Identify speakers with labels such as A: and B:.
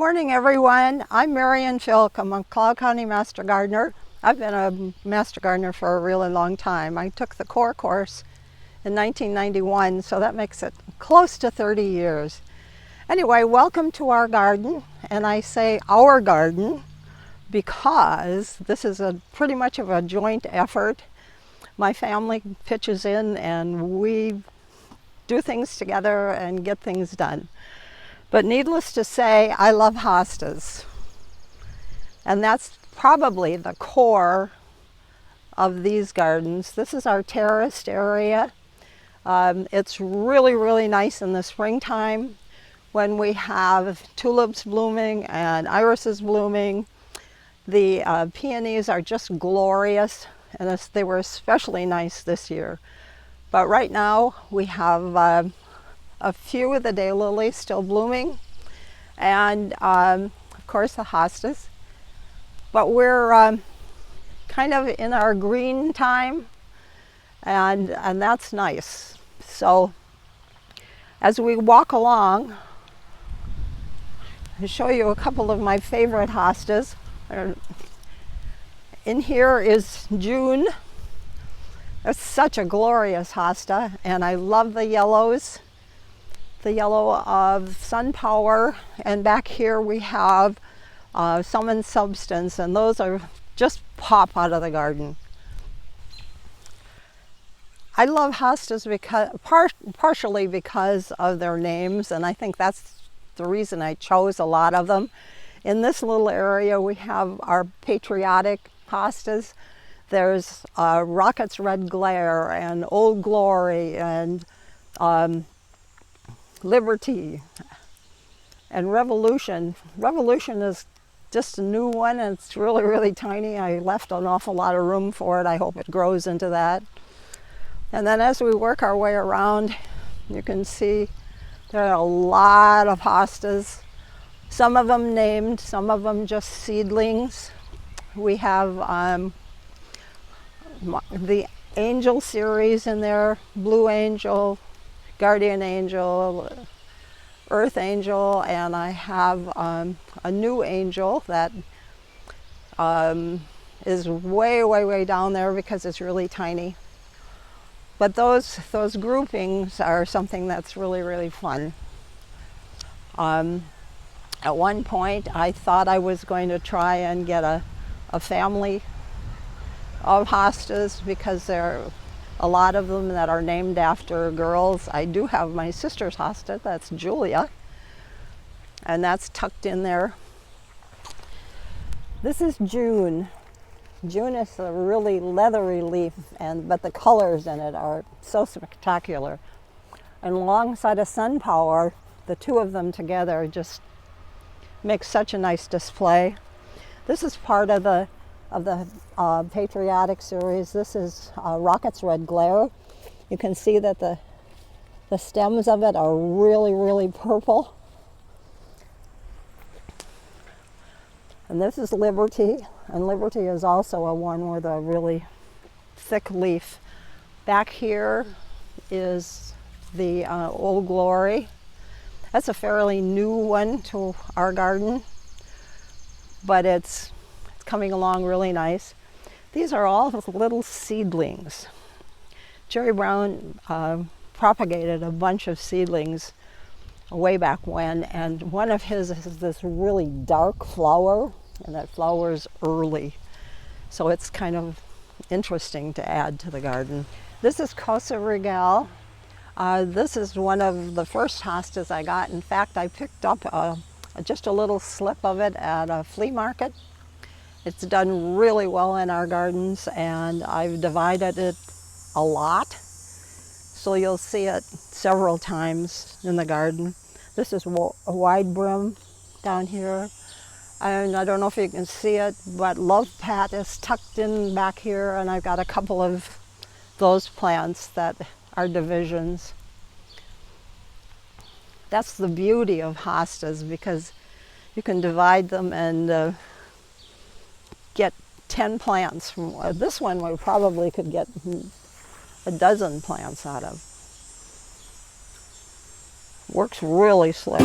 A: morning, everyone. I'm Marian. I'm a Cloud County Master Gardener. I've been a Master Gardener for a really long time. I took the core course in 1991, so that makes it close to 30 years. Anyway, welcome to our garden, and I say our garden because this is pretty much of a joint effort. My family pitches in and we do things together and get things done. But needless to say, I love hostas. And that's probably the core of these gardens. This is our terraced area. It's really, really nice in the springtime when we have tulips blooming and irises blooming. The peonies are just glorious, and they were especially nice this year. But right now we have a few of the daylilies still blooming, and of course the hostas. But we're kind of in our green time, and that's nice. So as we walk along, I'll show you a couple of my favorite hostas. In here is June. It's such a glorious hosta, and I love the yellows. The yellow of Sun Power, and back here we have Summon Substance, and those are just pop out of the garden. I love hostas because partially because of their names, and I think that's the reason I chose a lot of them. In this little area we have our patriotic hostas. There's Rocket's Red Glare and Old Glory and Liberty and Revolution. Revolution is just a new one, and it's really, really tiny. I left an awful lot of room for it. I hope it grows into that. And then as we work our way around, you can see there are a lot of hostas. Some of them named, some of them just seedlings. We have the Angel series in there, Blue Angel, Guardian Angel, Earth Angel, and I have a new angel that is way, way, way down there because it's really tiny. But those groupings are something that's really, really fun. At one point, I thought I was going to try and get a family of hostas because there are a lot of them that are named after girls. I do have my sister's hosta, that's Julia, and that's tucked in there. This is June. June is a really leathery leaf, but the colors in it are so spectacular. And alongside of Sun Power, the two of them together just make such a nice display. This is part of the patriotic series. This is Rocket's Red Glare. You can see that the stems of it are really, really purple. And this is Liberty, and Liberty is also a one with a really thick leaf. Back here is the Old Glory. That's a fairly new one to our garden, but it's coming along really nice. These are all little seedlings. Jerry Brown propagated a bunch of seedlings way back when, and one of his is this really dark flower, and that flowers early. So it's kind of interesting to add to the garden. This is Cosa Regal. This is one of the first hostas I got. In fact, I picked up just a little slip of it at a flea market. It's done really well in our gardens, and I've divided it a lot, so you'll see it several times in the garden. This is a wide brim down here, and I don't know if you can see it, but Love Pat is tucked in back here, and I've got a couple of those plants that are divisions. That's the beauty of hostas, because you can divide them and get 10 plants from this one. We probably could get a dozen plants out of. Works really slick.